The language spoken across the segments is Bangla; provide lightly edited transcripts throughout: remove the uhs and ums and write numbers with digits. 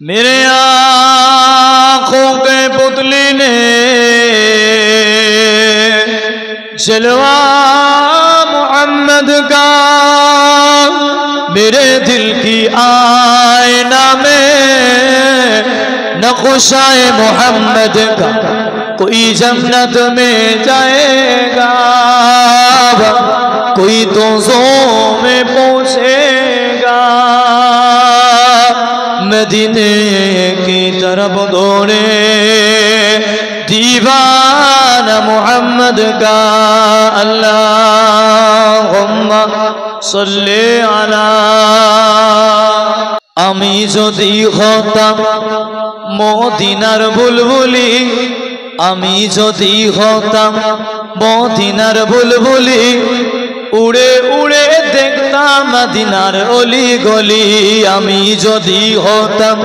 मेरे आँखों के पुतली ने जलवा मोहम्मद का, मेरे दिल की आईना में नक्शाए मोहम्मद का। कोई जन्नत में जाएगा, कोई दोज़ों में पहुंचेगा। मदीने की तरफ दौड़े दीवाना मोहम्मद का। अल्लाहुम्मा सल्ली अला। आमी जदि हताम मदीनार बुलबुली, आमी जदि हताम मदीनार बुलबुली, उड़े उड़े देखताम मदीनार अली गली। आमी जदि हताम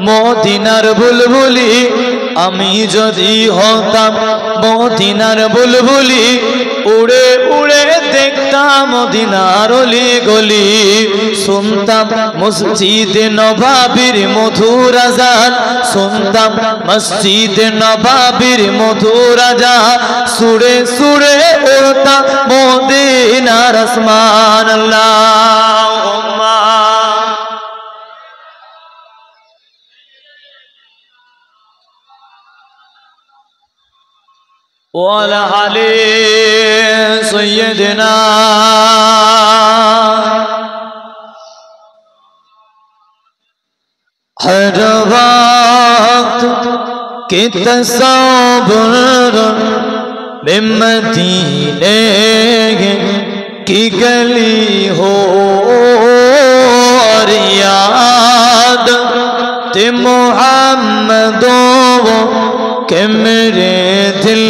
मदीनार बुलबुली, आमी जदि हताम मदीनार बुलबुली, उड़े उड़े देखताम मदीनार अली गली। सुनताम मस्जिद नबाबीर मधुर आजान, सुनताम मस्जिद नबाबीर मधुर आजान। सुरे सुरे उड़ता मदीनार आसमान। अल्लाहुम्मा वाला आले सय्यदना। हर वक्त के तसव्वुर में मदीने की गली हो, और याद ते मोहम्मदों के मेरे दिल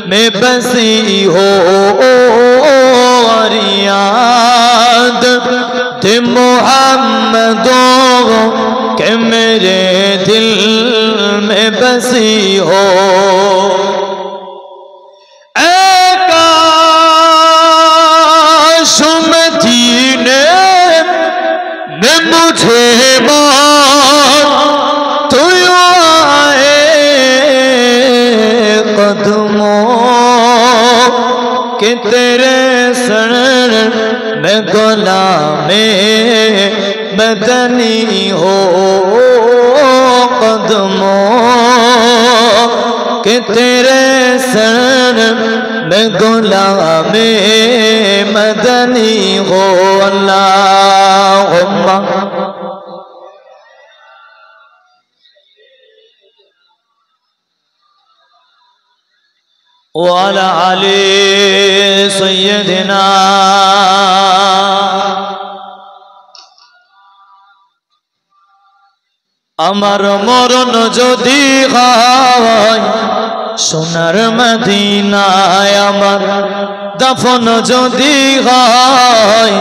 में बसी हो, और याद ते मोहम्मदों के मेरे दिल में बसी हो। काश मदीने में मुझे मौत तो आए, कदमों के तेरे शरण में गुलामे मदनी हो, कदमों के तेरे शरण में गुलामे मदनी हो। अल्लाहुम्मा वाला आले सय्यदना। আমার মরণ যদি হয় সোনার মদিনায়, আমার দাফন যদি হয়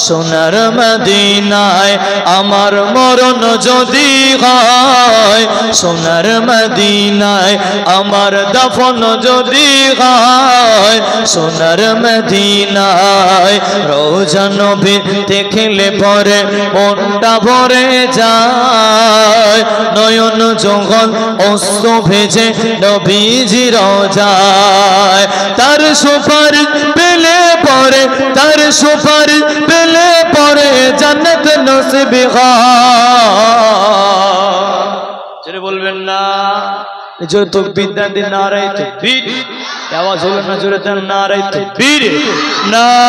সোনার মদিনায়, আমার মরণ যদি হয় সোনার মদিনায়, আমার দাফন যদি হয় সোনার মদিনায়। রওজা নবী দেখলে পরে মনটা ভরে যায়, নয়ন জগৎ অস্ত ভেজে নবীজি রওজায়। তার সুপারিশ পেলে পরে, তার সুপারিশ পেলে পরে জান্নাত নসিব হয়। জোরে বলবেন না? জোরে তাকবীর দেন, নারায়ে তাকবীর। আওয়াজ হলো না, জোরে দেন নারায়ে তাকবীর। নারায়ে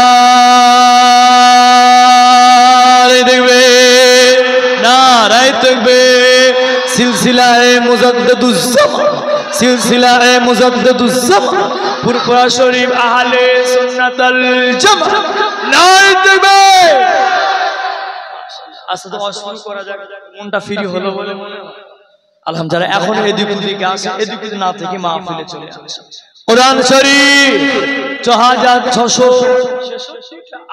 তাকবীর, নারায়ে তাকবীর। সিলসিলায়ে মুজাদ্দিদুজ জামান, সিলসিলায়ে মুজাদ্দিদুজ জামান, ফুরফুরা শরীফ আহলে সুন্নাতুল জামাত। নারায়ে তাকবীর। আচ্ছা, তো শুরু করা যাক। মনটা ফ্রি হলো বলে মনে হয়। আলহামদুলিল্লাহ। এখন এদিক ওদিকে আসে, এদিক ওদিকে না থেকে মাহফিলে চলে আসে। কোরআন শরীফ 6666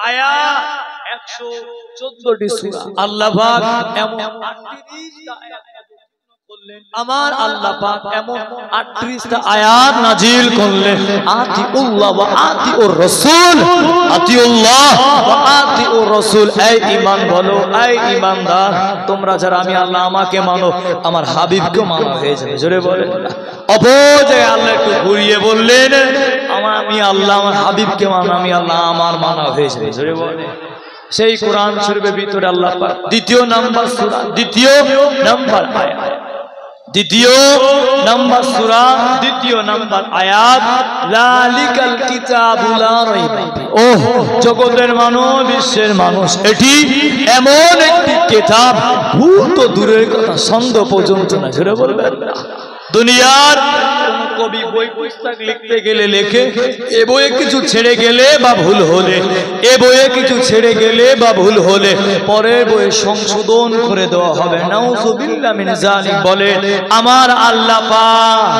আয়াত, 114টি সূরা। আল্লাহ পাক এমন 38টা আয়াত আমার আল্লাহ পাক এমন 38টা আয়াত নাজিল করলেন, আতিউল্লাহ ওয়া আতিউর রাসূল, আতিউল্লাহ ওয়া আতিউর রাসূল। এই ঈমান বলো, এই ঈমানদার, তোমরা যারা আমি আল্লাহ আমাকে মানো, আমার হাবিবকে মানা হয়ে যাবে। জোরে বলেন। অপোজে আল্লাহ একটু ঘুরিয়ে বললেন, আমি আল্লাহ আমার হাবিবকে মানো, আমি আল্লাহ আমার মানা হয়ে যাবে। জোরে বলেন। সেই কোরআন শরীফের ভিতরে আল্লাহ পাক দ্বিতীয় নাম্বার সূরা, দ্বিতীয় নাম্বার আয়াত, দ্বিতীয় নাম্বার সূরা, দ্বিতীয় নাম্বার আয়াত, লালিকাল কিতাবু লা রাইবা ফি। ওহ জগতের মানুষ, বিশ্বের মানুষ, এটি এমন একটি কিতাব, ভুল তো দূরের কথা, সন্দেহ পর্যন্ত না। জোরে বলবেন না। দুনিয়ার কোন কবি বই পুস্তক লিখতে গেলে লেখে, এ বইয়ে কিছু ছেড়ে গেলে বা ভুল হলে, এ বইয়ে কিছু ছেড়ে গেলে বা ভুল হলে পরের বইয়ে সংশোধন করে দেওয়া হবে। নাউযুবিল্লাহ মিন যালিক। বলে আমার আল্লাহ পাক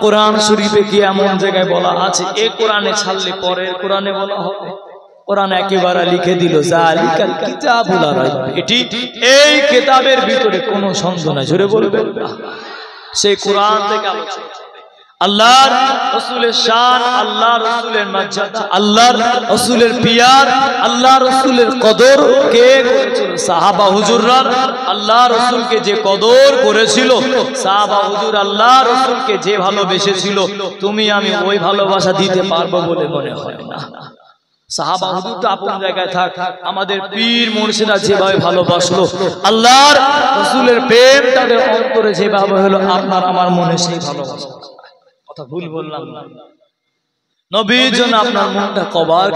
কোরআন শরীফে কি এমন জায়গায় বলা আছে এ কোরআনে ছাড়লে পরের কোরআনে বলা হবে? কোরআন একেবারে লিখে দিল, যালিকাল কিতাবুল লা রাইবা ফি। এটি এই কিতাবের ভিতরে কোনো সন্দেহ নাই। জোরে বলবেন না। সেই কোরআন থেকে আলোচনা, আল্লাহর রাসূলের শান, আল্লাহর রাসূলের মর্যাদা, আল্লাহর রাসূলের পিয়ার, আল্লাহর রাসূলের কদর কে করেছিল? সাহাবা হুজুররা আল্লাহর রাসূলকে যে কদর করেছিল, সাহাবা হুজুর আল্লাহর রাসূলকে যে ভালোবেসেছিল, তুমি আমি ওই ভালোবাসা দিতে পারবো বলে মনে হয় না। সাহাবা হুজুর তো আপন জায়গায় থাক, আমাদের পীর মুর্শিদা যেভাবে ভালোবাসলো, আল্লাহর রাসূলের প্রেম তাদের অন্তরে যেভাবে হলো, আপনার আমার মনে সেই ভালোবাসা। কথা ভুল বললাম না? নবীর জন্য আপনার মনটা কবার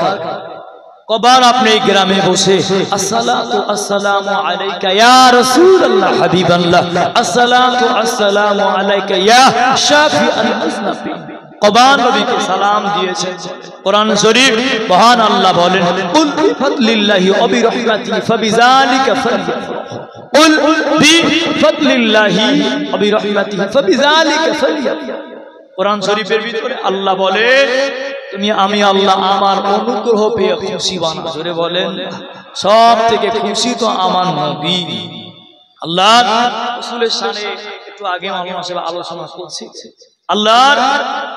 কবার আপনি এই গ্রামে বসে আসসালাতু আসসালামু আলাইকা ইয়া রাসূলুল্লাহ হাবিবাল্লাহ, আসসালাতু আসসালামু আলাইকা ইয়া শাফিআল মুজনাবিন, কবার নবীকে সালাম দিয়েছেন। কোরআন শরীফ মহান আল্লাহ বলেন, কুল বিফাদলিল্লাহি ওয়া বিরহমাতিহি ফাবিযালিকা ফালইফরাহু, কুল বিফাদলিল্লাহি ওয়া বিরহমাতিহি ফাবিযালিকা ফালইফরাহু। কোরআন শরীফের ভিতরে আল্লাহ বলে, তুমি আমি আল্লাহ আমার অনুগ্রহ পেয়ে খুশি বানা। জোরে বলেন। সব থেকে খুশি তো আমার নবী। আল্লাহ রাসূলের শানে একটু আগে আমরা সব আলোচনা করছি, আল্লাহর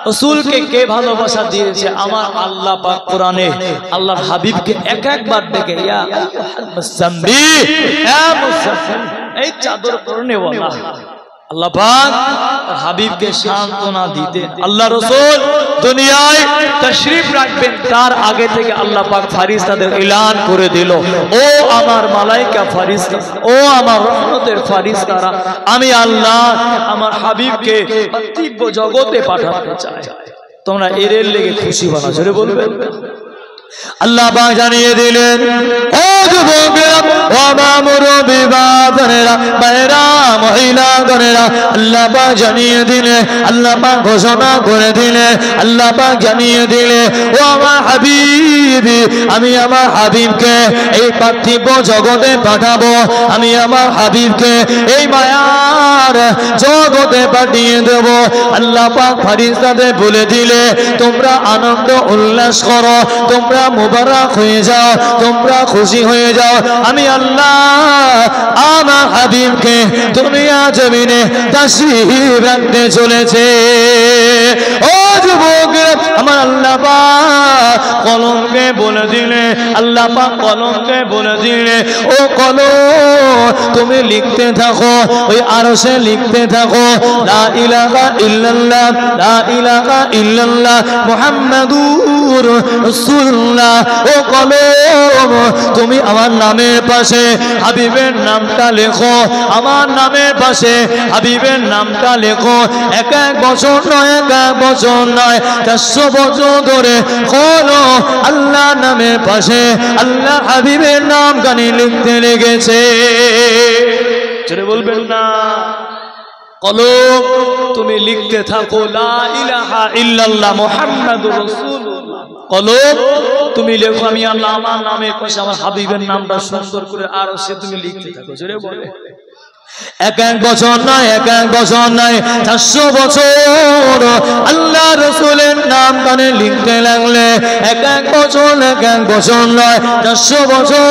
রাসূলকে কে ভালোবাসা দিয়েছে? আমার আল্লাহ পাক কোরআনে আল্লাহর হাবিবকে এক একবার ডেকে, ইয়া মুসাম্মি, ইয়া মুসাফির, এই চাদর পরনে ওয়ালা। আল্লাহ পাক হাবিবকে সান্ত্বনা দিতে, আল্লাহ রাসূল দুনিয়ায় তাশরীফ রাখবেন তার আগে থেকে আল্লাহ পাক ফেরেশতাদের এলান করে দিল, ও আমার মালায়েকা ফেরেশতা, ও আমার রহমতের ফেরেশতারা, আমি আল্লাহ আমার হাবিবকে পার্থিব জগতে পাঠাতে চাই, তোমরা এর লেগে খুশি হও না। জোরে বলবেন। আল্লাহ পাক জানিয়ে দিলেন, ও যুবকেরা, ও মুরব্বি বাবারা, ভাইরা, মহিলাগণেরা, আল্লাহ পাক জানিয়ে দিলে, আল্লাহ পাক ঘোষণা করে দিলে, আল্লাহ পাক জানিয়ে দিলে, ও আমার হাবিব, আমি আমার হাবিবকে এই পার্থিব জগতে পাঠাবো, আমি আমার হাবিবকে এই মায়ার জগতে পাঠিয়ে দেব। আল্লাহ পাক ফেরেশতাদের বলে দিলে, তোমরা আনন্দ উল্লাস করো, তোমরা মুবারক হয়ে যাও, তোমরা খুশি হয়ে যাও, আমি আল্লাহ আমার হাবিবকে দুনিয়া জমিনে তাশরীফ রাখতে চলেছে। ও যুবকেরা, আমার আল্লাহ পাক কলমকে বলে দিলে, আল্লাহ পাক কলমকে বলে দিলে, ও কলম তুমি লিখতে থাকো, ওই আরশে লিখতে থাকো, লা ইলাহা ইল্লাল্লাহ, লা ইলাহা ইল্লাল্লাহ মুহাম্মাদুর রাসূলুল্লাহ। ও কলম তুমি আমার নামের পাশে হাবিবের নামটা লেখো, আমার নামের পাশে হাবিবের নামটা লেখো। এক এক বছর নয়, এক এক বছর নয়, 400 বছর ধরে কোনো আল্লাহ নামের পাশে আল্লাহ হাবিবের নাম গানি লিখতে লেগেছে। চলে বলবেন না, কলম তুমি লিখতে থাকো, লা ইলাহা ইল্লাল্লাহ মুহাম্মাদুর রাসূলুল্লাহ। কলম তুমি লেখো, আমি আল্লাহ আমার নামের পাশে আমার হাবিবের নামটা সুন্দর করে আরশে তুমি লিখতে থাকো। জোরে বলে। এক এক বছর নয়, এক এক বছর নয়, 400 বছর আল্লাহ রসুলের নাম কানে লিখতে লাগলে এক এক বছর, এক এক বছর নয়, 400 বছর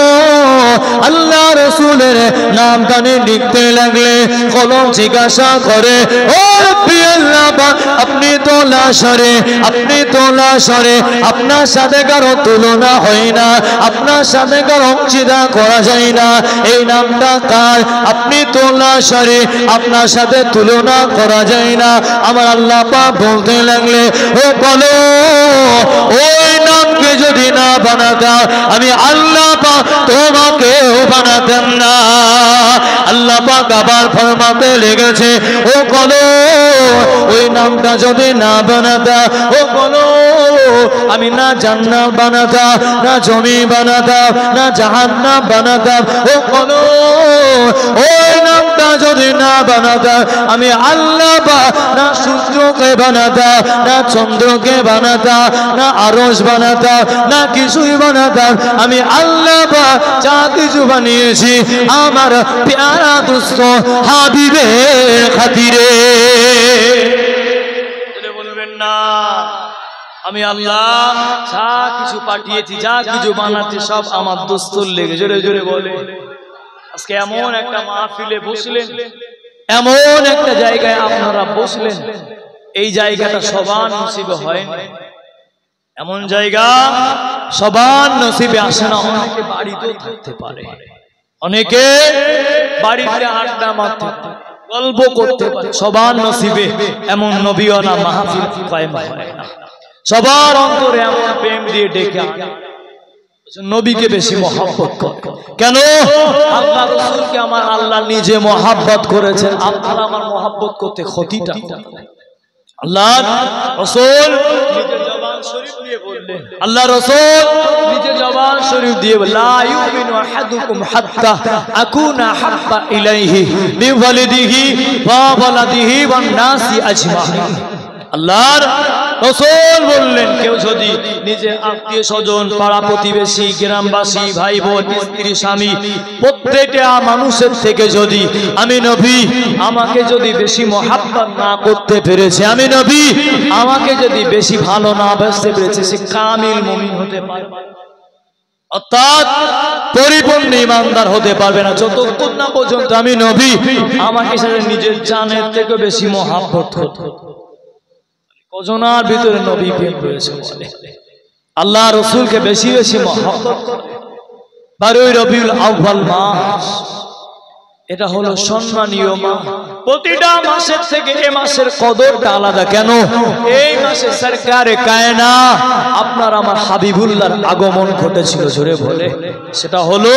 আল্লাহ রসুলের নাম কানে লিখতে লাগলে কলম জিজ্ঞাসা করে, ও রব্বি আল্লাহ পাক, আপনি তো লাশরে, আপনি তো লাশরে, আপনার সাথে কারো তুলনা হয় না, আপনার সাথে কারো অংশীদার করা যায় না, এই নামটা কার? আপনি তো লাশরে, আপনার সাথে তুলনা করা যায় না। আমার আল্লাহ পাক বলতে লাগলে, ও বলো, ওই নামকে যদি না বানাতাম আমি আল্লাহ পাক তোমাকেও বানাতাম না। আল্লাহ পাক আবার ফরমাতে লেগেছে, ও বলো, ওই নামটা যদি না বানাতাম, ও বলো, আমি না জান্নাত বানাতাম, না জমি বানাতাম, না জাহান্নাম বানাতাম। ও বলো, ওই নামটা যদি না বানাতাম আমি আল্লাহ পাক না সূর্যকে বানাতাম, না চন্দ্রকে বানাতাম, না আরশ বানাতাম, না কিছুই বানাতাম, আমি আল্লাহ পাক যা কিছু বানিয়েছি আমার প্যারা দোস্ত হাবিবের খাতিরে। বলবেন না, আমি আল্লাহ যা কিছু পাঠিয়েছি, যা কিছু বানাচ্ছি সব আমার দোস্তর লেগে। জোরে জোরে বলে। আজকে এমন একটা মাহফিলে বসলেন, এমন একটা জায়গায় আপনারা বসলেন, এই জায়গাটা সবার নসিবে হয় না। এমন জায়গা সবার নসিবে আসে না। অনেকে বাড়িতেও থাকতে পারে, অনেকে বাড়িতে আড্ডা মারতে গল্প করতে পারে, সবার নসিবে এমন নবীওয়ালা মাহফিল কায়েম হয় না। সবার অন্তরে এমন প্রেম দিয়ে ডেকে নবীকে বেশি মহব্বত করে। কেন? আল্লাহ রাসূলকে আমার আল্লাহ নিজে মহব্বত করেছেন। আপনারা আমার মহব্বত করতে ক্ষতিটা আল্লাহ রাসূল নিজে জবান শরীফ দিয়ে বললেন, আল্লাহ রাসূল নিজে জবান শরীফ দিয়ে লা ইউমিনু আহাদুকুম হাত্তা আকুনা হাব্বা ইলাইহি মিন ওয়ালিদিহি ওয়া ওয়ালাদিহি ওয়ান নাসি আজমাইন। আল্লাহর রাসূল বললেন, কেউ যদি নিজের আত্মীয় স্বজন, পাড়া প্রতিবেশী, গ্রামবাসী, ভাই বোন, স্ত্রী, স্বামী, প্রত্যেকটা মানুষের থেকে যদি আমি নবী আমাকে যদি বেশি মহব্বত না করতে পেরেছে, আমি নবী আমাকে যদি বেশি ভালো না বাসতে পেরেছে, সে কামিল মুমিন হতে পারবে, অর্থাৎ পরিপূর্ণ ঈমানদার হতে পারবে না যতক্ষণ না পর্যন্ত আমি নবী আমাকে সাথে নিজের জানের থেকে বেশি মহব্বত করতে। কজনার ভিতরে নবী প্রেম রয়েছে বলে আল্লাহ রাসূলকে বেশি বেশি মহব্বত করে। 12 রবিউল আউয়াল মাস, এটা হলো সম্মানীয় মাস। প্রতিটা মাসের থেকে এই মাসের কদরটা আলাদা। কেন? এই মাসে সরকারে কায়নাত আপনার আমার হাবিবুল্লাহর আগমন ঘটেছিল। জোরে বলে। সেটা হলো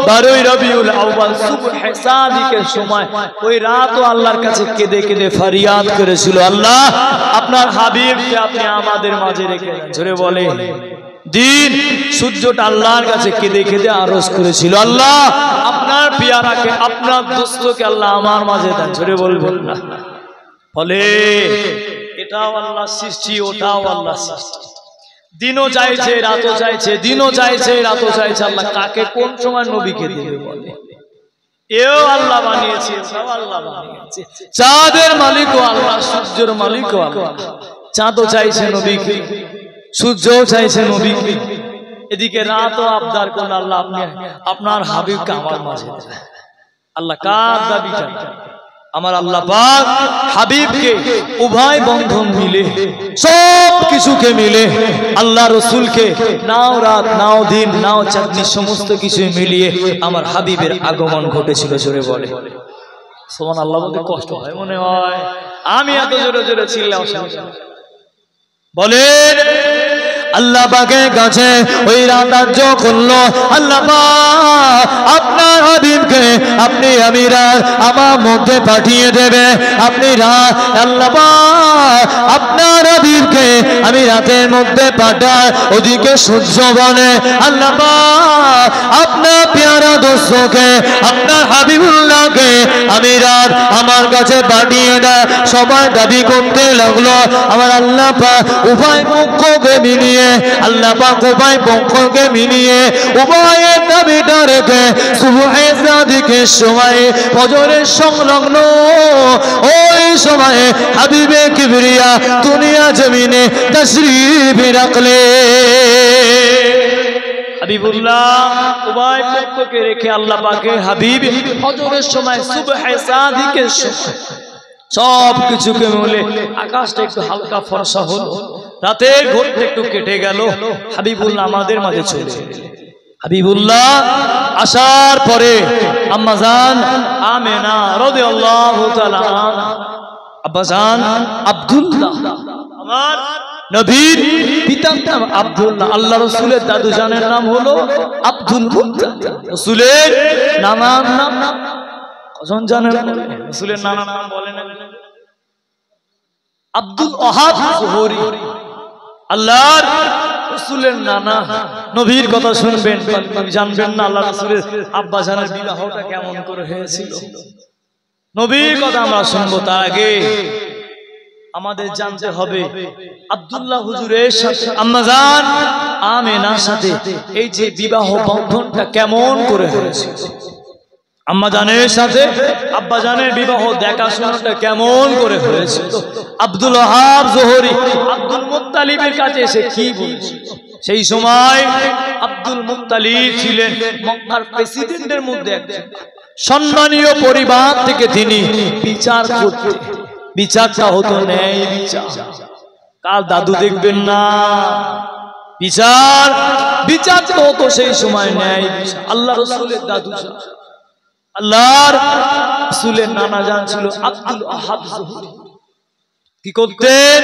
12 রবিউল আউয়াল সুবহে সাদিকের সময়। ওই রাতও আল্লাহর কাছে কেঁদে কেঁদে ফরিয়াদ করেছিল, আল্লাহ আপনার হাবিবকে আপনি আমাদের মাঝে রেখে দেন। জোরে বলে। দিন সূর্যটা আল্লাহর কাছে কেঁদে কেঁদে আরজ করেছিল, আল্লাহ আপনার পিয়ারাকে, আপনার দোস্তকে আল্লাহ আমার মাঝে দেন। জোরে বলবেন না। ফলে এটাও আল্লাহ সৃষ্টি, ওটাও আল্লাহ সৃষ্টি। দিনও চাইছে, রাতও চাইছে, দিনও চাইছে, রাতও চাইছে। আল্লাহ কাকে কোন সময় নবীকে দেবে বলে, এও আল্লাহ বানিয়েছে, সব আল্লাহ বানিয়েছে। চাঁদের মালিকও আল্লাহ, সূর্যের মালিকও আল্লাহ। চাঁদও চাইছে নবীকে, সূর্যও চাইছে নবীকে, এদিকে রাতও আবদার করলেন, আল্লাহ আপনি আপনার হাবিবকে আমার মাঝে দেন। আল্লাহ কার দাবিটা? আমার আল্লাহ পাক হাবিবকে উভয় বন্ধন মিলে, সব কিছুকে মিলে, আল্লাহ রাসূলকে নাও রাত, নাও দিন, নাও চাঁদনি সমস্ত কিছু মিলিয়ে আমার হাবিবের আগমন ঘটেছিল। জোরে বলে সুবহানাল্লাহ। বলতে কষ্ট হয় মনে হয়, আমি এত জোরে জোরে চিল্লাও বলেন। আল্লাহ পাকের কাছে ওই রাতার্য করলো, আল্লাহ পাক আপনার হাবিবকে আপনি আমি রাত আমার মধ্যে পাঠিয়ে দেবে। আপনি রাত, আল্লাহ পাক আপনার হাবিবকে আমি রাতের মধ্যে পাঠাই। ওদিকে সূর্য বলে, আল্লাহ পাক আপনার পেয়ারা দোস্তকে, আপনার হাবিবুল্লাহকে আমি রাত আমার আল্লাহর কাছে পাঠিয়ে দেয়। সবাই দাবি করতে লাগলো আমার আল্লাহ পাক উভয় পক্ষকে মিলিয়ে, আল্লাহ পাক উভয় পক্ষকে মিলিয়ে উভয়ের দাবিটা রেখে সুবহে সাদিকের সময়ে ফজরের সংলগ্ন ওই সময়ে হাবিবে কিবরিয়া দুনিয়া জমিনে তাশরীফ রাখলে। হাবিবুল্লাহ উভয় পক্ষকে রেখে আল্লাহ পাকের হাবিব ফজরের সময় সুবহে সাদিকের সময় সব কিছুকে মিলে আকাশটা একটু হালকা ফর্সা হলো, রাতের ঘোরটা একটু কেটে গেল। হাবিবুল্লাহ আমাদের মাঝে চলে এলেন। হাবিবুল্লাহ আসার পরে আম্মা জান আমেনা রাদিয়াল্লাহু তাআলা আব্বাজান আব্দুল্লাহ আমার নবীর পিতার নাম আব্দুল্লাহ, আল্লাহ রাসূলের দাদু জানের নাম হলো আব্দুল মুত্তালিব। রাসূলের নানার নাম কজন জানেন? রাসূলের নানার নাম বলেন আব্দুল ওয়াহাব জোহরি। আল্লাহর রাসূলের নানা নবীর কথা শুনবেন, জানবেন না আল্লাহ রাসূলের আব্বা জানের বিবাহটা কেমন করে হয়েছিল। নবীর কথা আমরা শুনবো, তার আগে আমাদের জানতে হবে আব্দুল্লাহ হুজুরের সাথে আম্মা জান আমেনার সাথে এই যে বিবাহ বন্ধনটা কেমন করে হয়েছিল। আম্মা জানের সাথে আব্বা জানের বিবাহ দেখাশোনাটা কেমন করে হয়েছিল। আব্দুল ওয়াহাব জোহরি আব্দুল মুত্তালিবের কাছে এসে কি বলছিল। সেই সময় আব্দুল মুত্তালিব ছিলেন মক্কার প্রেসিডেন্টের মধ্যে একজন, সম্মানীয় পরিবার থেকে তিনি বিচার করতেন। বিচারটা হতো ন্যায় বিচার, কার দাদু দেখবেন না, বিচারটা হতো সেই সময় ন্যায় বিচার। আল্লাহ রাসূলের দাদু, আল্লাহর রাসূলের নানা জান ছিল আব্দুল ওয়াহাব জোহরি। কি করতেন?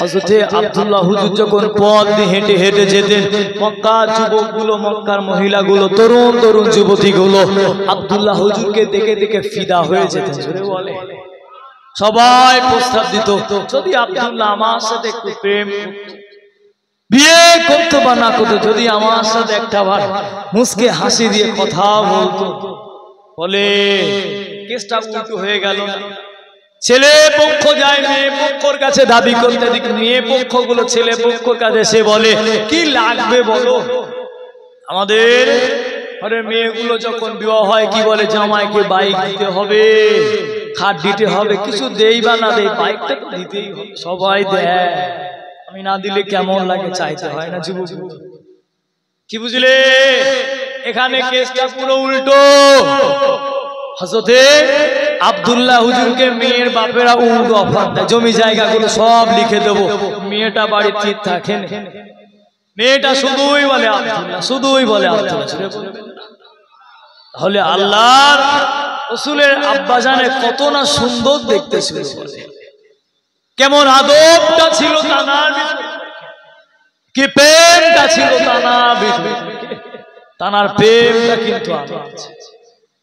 হযরতে আব্দুল্লাহ হুজুর যখন পথ দিয়ে হেঁটে হেঁটে যেতেন, মক্কার যুবকগুলো, মক্কার মহিলাগুলো, তরুণ তরুণ যুবতীগুলো আব্দুল্লাহ হুজুরকে দেখে দেখে ফিদা হয়ে যেতেন। বলে সবাই প্রস্তাব দিত, যদি আব্দুল্লাহ আমার সাথে একটু প্রেম বিয়ে করতো বা না করতো, যদি আমার সাথে একটা বার মুস্কে হাসি দিয়ে কথা বলতো। বলে কেসটা উল্টো হয়ে গেল। ছেলে পক্ষ যায় মেয়ে পক্ষর কাছে দাবি করতে, দিক মেয়ে পক্ষগুলো ছেলে পক্ষর কাছে সে বলে কি লাগবে বলো। আমাদের ঘরে মেয়েগুলো যখন বিবাহ হয় কি বলে, জামাইকে বাইক দিতে হবে, খাট দিতে হবে, কিছু দেই বা না দেই বাইকটা তো দিতেই হবে। সবাই দেয়, আমি না দিলে কেমন লাগে, চাইতে হয় না যুবক। কি বুঝলে? এখানে কেসটা পুরো উল্টো। হযরতে আব্দুল্লাহ হুজুরকে মেয়ের বাপেরা উর্দু অফার দেয়, জমি জায়গাগুলো সব লিখে দেবো, মেয়েটা বাড়িতে থাকেন। মেয়েটা শুধুই বলে আব্দুল্লাহ, শুধুই বলে আব্দুল্লাহ। তাহলে আল্লাহর রাসূলের আব্বাজানে কত না সুন্দর দেখতে ছিল, কেমন আদবটা ছিল তানার ভিতরে, কি প্রেমটা ছিল তানার ভিতরে। তানার প্রেমটা কিন্তু আছে,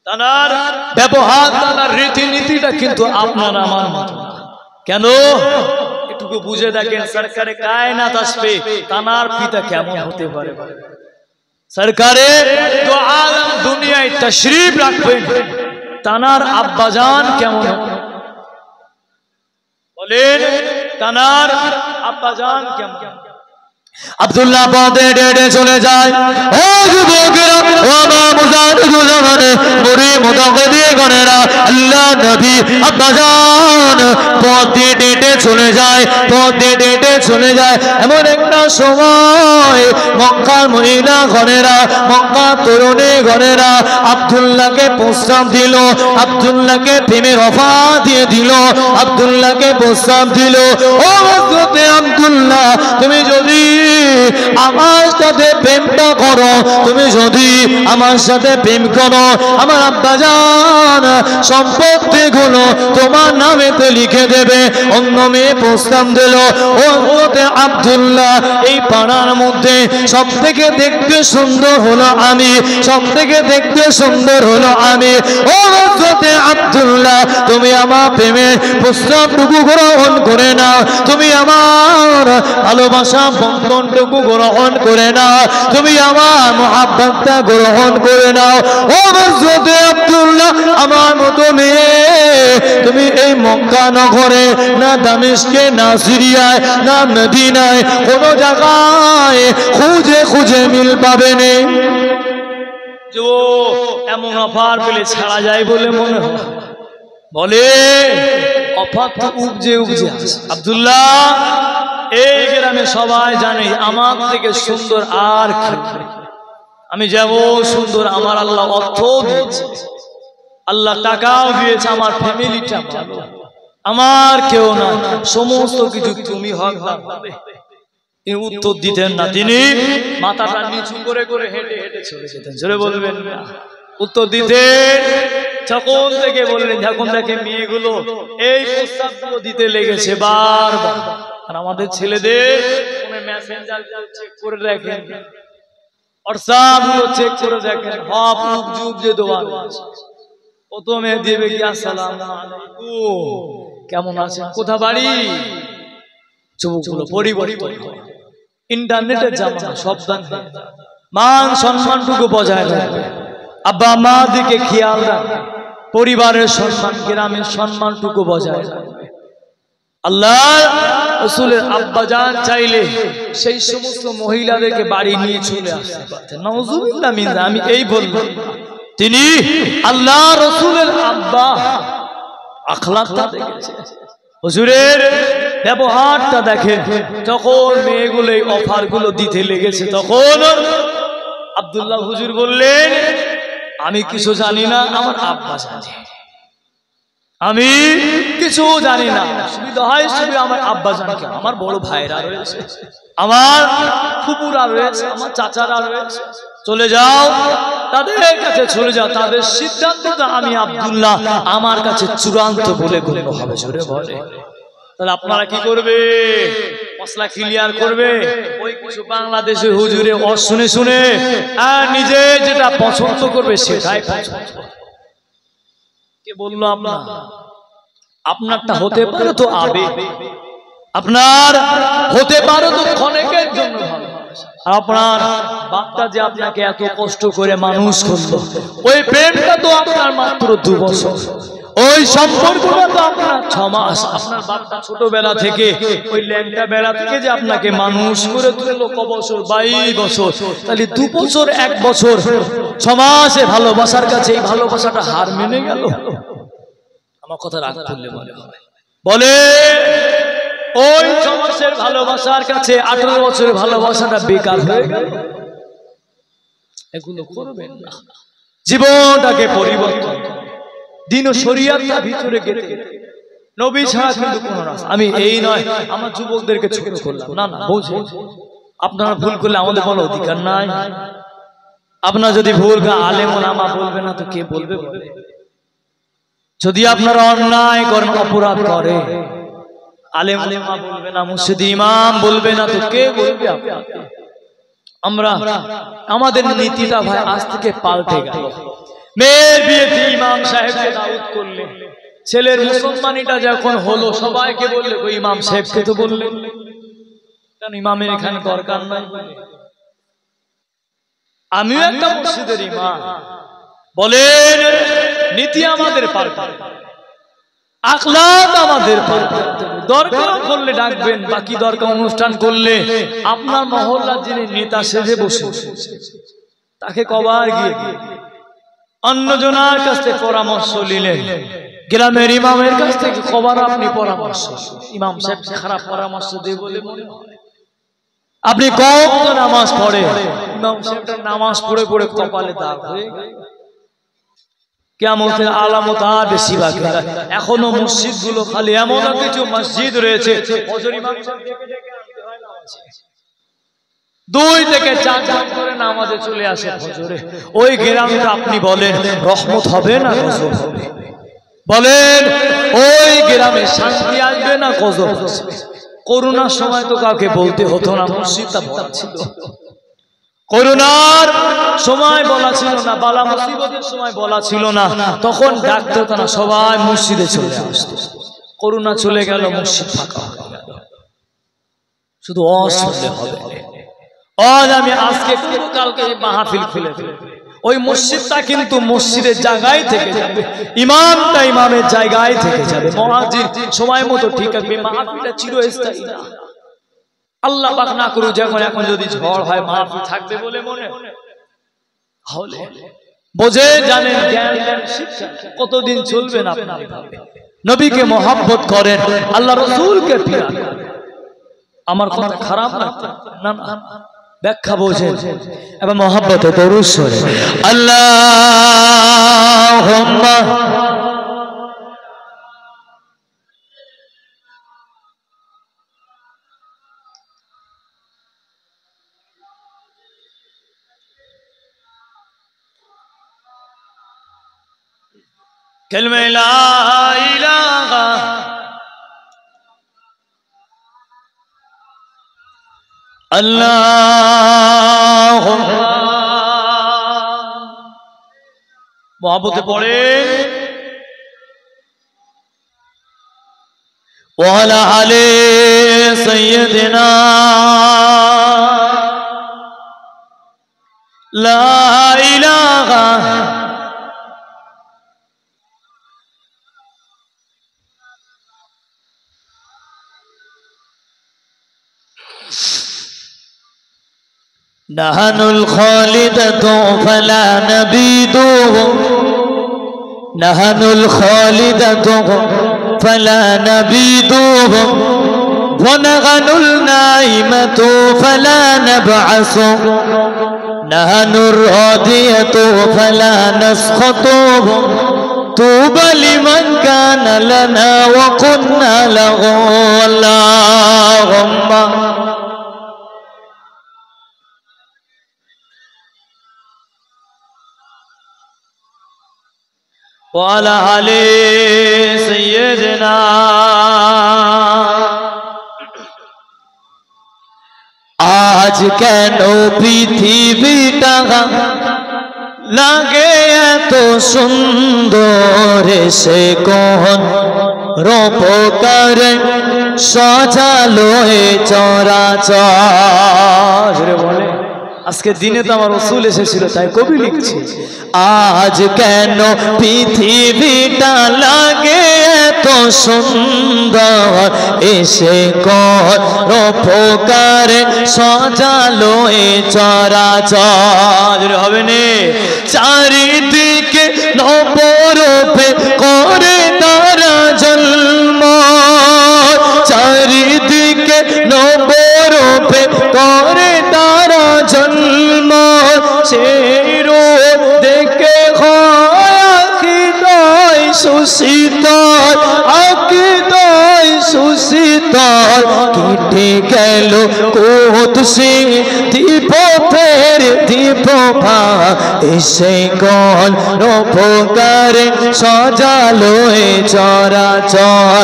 তানার ব্যবহার, তানার রীতিনীতিটা কিন্তু আপনার আমার মতো না। কেন? একটু বুঝে দেখেন, সরকারে কায়নাত আসবে, তানার পিতা কেমন হতে পারে। সরকারে তো আলম দুনিয়ায় তাশরীফ রাখবেন, তানার আব্বাজান কেমন বলেন, তানার আব্বাজান কেমন? আব্দুল্লাহ পথে ডেটে চলে যায়। ও যুবকেরা, ও মা মুজাহিদুজ্জামানে মুরি মুতাকাদ্দিমগণেরা, আল্লাহ নবী আব্বাজান পথে ডেটে চলে যায়, পথে ডেটে চলে যায়। এমন একটা সময় মক্কার মহিলা গণেরা, মক্কার তরুণী গণেরা আব্দুল্লাহকে প্রস্তাব দিল, আব্দুল্লাহকে প্রেমের অফার দিয়ে দিল, আব্দুল্লাহকে প্রস্তাব দিল, ও হযরতে আব্দুল্লাহ, তুমি যদি আমার সাথে প্রেমটা করো, তুমি যদি আমার সাথে প্রেম করো, আমার আব্বাজান সম্পত্তিগুলো তোমার নামেতে লিখে দেবে। অন্য মেয়ে প্রস্তাব দিল, ও হযরতে আব্দুল্লাহ, এই পাড়ার মধ্যে সব থেকে দেখতে সুন্দর হলো আমি, সব থেকে দেখতে সুন্দর হলো আমি। ও হযরতে আব্দুল্লাহ, তুমি আমার প্রেমের প্রস্তাবটুকু গ্রহণ করে নাও, তুমি আমার ভালোবাসা বন্ধনটুকু গ্রহণ করে নাও, তুমি আমার মুহাব্বতটা গ্রহণ করে নাও। ও হযরতে আব্দুল্লাহ, আমার মতো মেয়ে মক্কা নগরে, না দামেস্কে, না সিরিয়ায়, না মদিনায়, কোন জায়গায় খুঁজে খুঁজে মিল পাবেন। जो এমন অফার পেলে ছাড়া যায় বলে মনে হয়, বলে অফার তো উপজে উপজে আছে। আব্দুল্লাহ, এই গ্রামে সবাই জানে আমার থেকে সুন্দর আর আমি যেমন সুন্দর, আমার আল্লাহ অর্থ দিয়েছে, আল্লাহ টাকাও দিয়েছে, আমার ফ্যামিলিটা ভালো, আমার কেউ না, সমস্ত কিছু তুমি হকদার হবে। তিনি উত্তর দিতেন না, তিনি মাথাটা নিচু করে করে হেঁটে হেঁটে চলে যেতেন। জোরে বলবেন না। উত্তর দিতেন যখন থেকে বললেন, যখন দেখে মেয়েগুলো এই প্রস্তাবগুলো দিতে লেগেছে বারবার, আর আমাদের ছেলেদের মেসেঞ্জার চেক করে দেখেন, হোয়াটসঅ্যাপগুলো চেক করে দেখেন, হপ উপ যুগ যে দোয়া প্রথমে দেবে কি আসসালামু আলাইকুম, কেমন আছেন, কোথা বাড়ি, চোখগুলো পরিবর্তন। ইন্টারনেটের জামানা, সাবধান, মান সম্মানটুকু বজায় রাখবে, আব্বা মা দিকে খেয়াল রাখবে, পরিবারের সম্মান, গ্রামের সম্মানটুকু বজায় রাখবে। আল্লাহ রাসূলের আব্বা জান চাইলে সেই সমস্ত মহিলাদেরকে বাড়ি নিয়ে চলে আসতে পারতেন। নাউযুবিল্লাহ মিন যালিক, আমি এই বলবো, তিনি আল্লাহ রাসূলের আব্বা আখলাকটা দেখেছেন, হুজুরের ব্যবহারটা দেখেন। যখন মেয়েগুলো এই অফারগুলো দিতে লেগেছে, তখন আব্দুল্লাহ হুজুর বললেন, আমি কিছু জানি না, আমার আব্বা জানে, আমি কিছু জানি না, সুবিধা হয় শুধু আমার আব্বা জানে, আমার বড় ভাইরা রয়েছে, আমার ফুপুরা রয়েছে, আমার চাচারা রয়েছে, চলে যাও তাদের কাছে, চলে যাও, তাদের সিদ্ধান্তটা আমি আব্দুল্লাহ আমার কাছে চূড়ান্ত বলে গণ্য হবে। জোরে বলে। তাহলে আপনারা কি করবে? মশলা ক্লিয়ার করবে। ওই কিছু বাংলাদেশে হুজুরে শুনে শুনে আর নিজে যেটা পছন্দ করবে সেটাই পছন্দ। কে বললো আপনার? আপনারটা হতে পারে তো আবেগ, আপনার হতে পারে তো ক্ষণিকের জন্য ভালো, আপনার বাপটা যে আপনাকে এত কষ্ট করে মানুষ করলো, ওই প্রেমটা তো আপনার মাত্র 2 বছর, ওই সম্পর্কটা তো আপনার 6 মাস। আপনার বাপটা ছোটবেলা থেকে, ওই ল্যাংটা বেলা থেকে যে আপনাকে মানুষ করে তুললো ক বছর? 22 বছর। তাহলে 2 বছর 1 বছর 6 মাসে ভালোবাসার কাছে এই ভালোবাসাটা হার মেনে গেল। আমার কথা রাগ করলে মনে হয়, বলে ওই 6 মাসের ভালোবাসার কাছে 18 বছরের ভালোবাসাটা বেকার হয়ে গেল। এগুলো করবেন না, জীবনটাকে পরিবর্তন, দিন ও শরিয়াতটা ভিতরে গেতে, নবী ছাড়া কিন্তু কোনো রাস্তা। আমি এই নয় আমার যুবকদেরকে ছোট করলাম, না না, বুঝে আপনারা ভুল করলে আমাদের কোনো অধিকার নাই। আপনারা যদি ভুল আলেম ওলামা বলবে না তো কে বলবে? যদি আপনারা অন্যায় করেন, অপরাধ করে, আলেম ওলামা বলবে না, মুর্শিদ ইমাম বলবে না তো কে বলবে? আমরা আমাদের নীতিটা ভাই আজ থেকে পাল্টে গেল। মেয়ের বিয়েতে ইমাম সাহেবকে দাওয়াত করলে, ছেলের মুসলমানিটা যখন হলো সবাইকে বললে, ওই ইমাম সাহেবকে তো বললেন, কারণ ইমামের এখানে দরকার নাই। আমিও একটা মসজিদের ইমাম, বলেন নীতি আমাদের পাল্টে, আখলাক আমাদের পাল্টে। দরকার করলে ডাকবেন, বাকি দরকার অনুষ্ঠান করলে আপনার মহল্লার যিনি নেতা সেজে বসে তাকে কবার গিয়ে অন্যজনের কাছ থেকে পরামর্শ নিলেন, গ্রামের ইমামের কাছ থেকে কবার আপনি পরামর্শ, ইমাম সাহেব খারাপ পরামর্শ দিয়ে বলে মনে হয়? আপনি কত নামাজ পড়ে, ইমাম সাহেবটা নামাজ পড়ে পড়ে কপালে দাগ হয়ে গেল, কিয়ামতের আলামত আর বেশি বাকি। এখনো মসজিদ গুলো খালি, এমন কিছু মসজিদ রয়েছে ফজর ইমাম সাহেব ডেকে ডেকে আনতে হয় নামাজে, 2 থেকে 4 জন করে নামাজে চলে আসে ফজরে। ওই গ্রামটা আপনি বলেন রহমত হবে না গজব হবে? বলেন ওই গ্রামে শান্তি আসবে না গজব আসবে? করোনার সময় তো কাউকে বলতে হতো না, মসজিদটা ভরা ছিল। করোনার সময় বলা ছিল না, বালা মুসিবতের সময় বলা ছিল না, তখন ডাক্তার না, সবাই মসজিদে চলে আসতো। করোনা চলে গেল, মসজিদ ফাঁকা হয়ে গেল। শুধু অশুনলে হবে। আজ আমি আজকে কালকে মাহফিল খুলে ফেলবো, ওই মসজিদটা কিন্তু মসজিদের জায়গায় থেকে যাবে, ইমামটা ইমামের জায়গায় থেকে যাবে, মুয়াজ্জিন সময় মতো ঠিক থাকবে। মাহফিলটা চিরস্থায়ী না, আল্লাহ পাক না করুক যখন এখন যদি ঝড় হয় মাহফিল থাকবে বলে মনে হলে বোঝে জানেন জ্ঞান জ্ঞান শিক্ষা কতদিন চলবে না। আপনি নবীকে মহব্বত করেন, আল্লাহ রাসূলকে প্রিয় করেন। আমার কথা খারাপ লাগছে না, না ব্যাখ্যা বোঝেন এবং মহব্বতে দরুদ পড়েন। আল্লাহুম্মা কালিমা লা ইলাহা আল্লাহুম্মা মহব্বতে পড়েন ওয়া আলা আলি সাইয়্যিদিনা লা ইলাহা নাহানুল খালিদাতু ফালা নাবিদুহু নাহানুল খালিদাতু ফালা নাবিদুহু ওয়া নাহানুল নাইমাতু ফালা নাবআসু নাহানুর রাদিয়াতু ফালা নাসখাতুহু তুবা লিমান কানা লানা ওয়া কুন্না লাহু আল্লাহুম্মা ওয়ালা আলি সাইয়্যিদিনা। আজ কেন পৃথিবীটা লাগে এত সুন্দর, সে কোন রূপকারে সাজালো এ চরাচর। বলে আজকে দিনে তো আমার রাসূল এসেছিল তাই কবি লিখছে, আজ কেন পৃথিবীটা লাগে এত সুন্দর, এসে কোন রূপকারে সাজালো এ চরাচর। হবে নে চারিদিকে নবরূপে করে তারা জন্ম, চারিদিকে নবরূপে করে তারা জন্ম, সেই রূপ দেখে হয় আকীদায় সুশীতল, আকীদায় সুশীতল। কেটে গেল কুদসি দীপ ফের দীপ এসে কোন রূপকারে সাজালো এ চরাচর।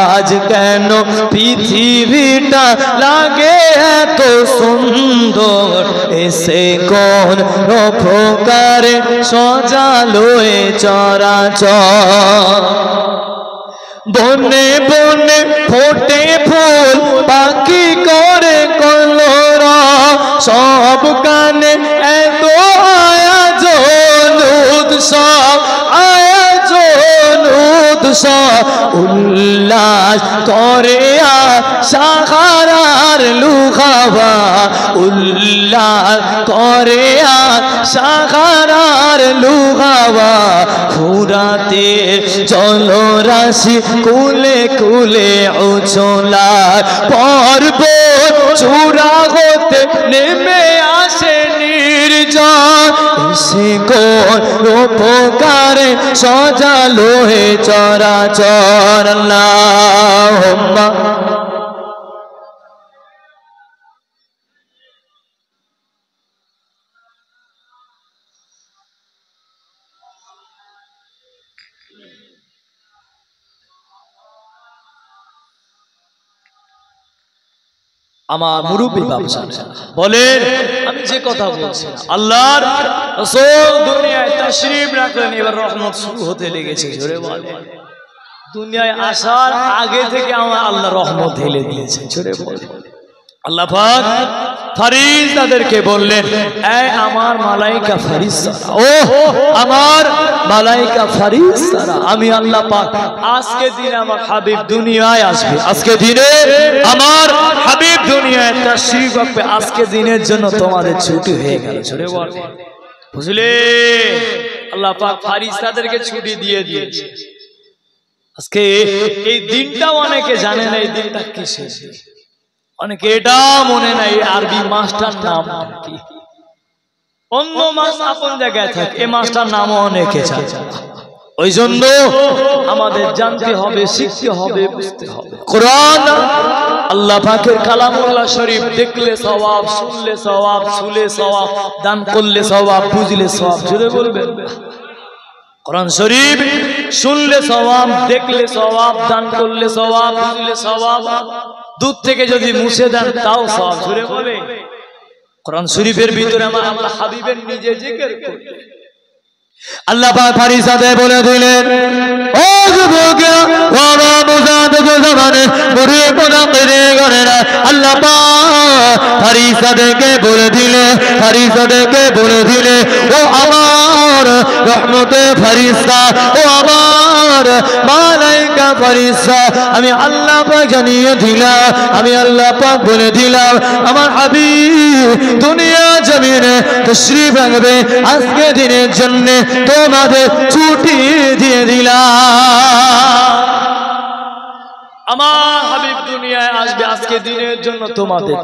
আজ কেন পৃথিবীটা লাগে এত সুন্দর, এসে কোন রূপকারে সাজালো এ চরাচর। বনে বনে ফোটে ফুল, পাখি করে কলরা, সব গানে এত আয়োজন উৎসব, আয়োজন উৎসব। উল্লাস করে সাহারার লুঘাবা, উল্লাস করে সাহারার লুঘাবা। ফুরাতে জলরাশি কুলে কুলে উছলার, পর্বত চূড়া হতে নেমে আসে নির্জন, এসে কোন রূপকারে সাজালো হে চরাচর। আল্লাহুম্মা আমার মুরব্বী বাবা বলেন, আমি যে কথা বলছি আল্লাহর রাসূল দুনিয়ায় তাশরীফ রাখলেন, এবার রহমত শুরু হতে লেগেছে। জোরে বলেন, দুনিয়ায় আসার আগে থেকে আমার আল্লাহ রহমত ঢেলে দিয়েছে। জোরে বলেন, আল্লাহ পাক ফারিস্তাদেরকে বললেন, এই আমার মালাইকা ফারিস্তারা, ও আমার মালাইকা ফারিস্তারা, আমি আল্লাহ পাক আজকে দিনে আমার হাবিব দুনিয়ায় আসবে, আজকে দিনে আমার হাবিব দুনিয়ায় তাশরীফ রাখবে, আজকে দিনের জন্য তোমাদের ছুটি হয়ে গেল। ছোড়ে বল, বুঝলে? আল্লাহ পাক ফারিস্তাদেরকে ছুটি দিয়ে দিয়েছে। আজকে এই দিনটা অনেকে জানে না, এই দিনটা কিসের, অনেকে এটা মনে নাই আরবি মাসটার নাম কি। অন্য মাস আপন জায়গায় থাকে, এই মাসটার নামও অনেকে জানে। ওই জন্য আমাদের জানতে হবে, শিখতে হবে, বুঝতে হবে। কোরআন আল্লাহ পাকের কালামুল্লাহ শরীফ দেখলে সওয়াব, শুনলে সওয়াব, ছুলে সওয়াব, দান করলে সওয়াব, বুঝলে সওয়াব। জোরে বলবেন। কোরআন শরীফ শুনলে সওয়াব, দেখলে সওয়াব, দান করলে সওয়াব, বুঝলে সওয়াব, দুধ থেকে যদি মুছে দেন তাও সওয়াব। জোরে বলে। কোরআন শরীফের ভিতরে আমার আল্লাহ হাবিবের নিজে জিকির করতে আল্লাহ পাক ফারিস্তাদের বলে দিলেন, ও যুবকেরা, ওরা মুজাহিদের জামানে মুরি কোনা করে করে না। আল্লাহ পাক ফারিস্তাদেরকে বলে দিলে, ফারিস্তাদেরকে বলে দিলে, ও আমার রহমতের ফারিস্তা, ও আমার মালাইকা ফারিস্তা, আমি আল্লাহ পাক জানিয়ে দিলাম, আমি আল্লাহ পাক বলে দিলাম, আমার হাবিব দুনিয়া জমিনে তাশরীফ রাখবে, আজকে দিনের জন্য তোমাদের ছুটি দিয়ে দিলাম। আমার হাবিব দুনিয়ায় আসবে, আজকে দিনের জন্য তোমাদের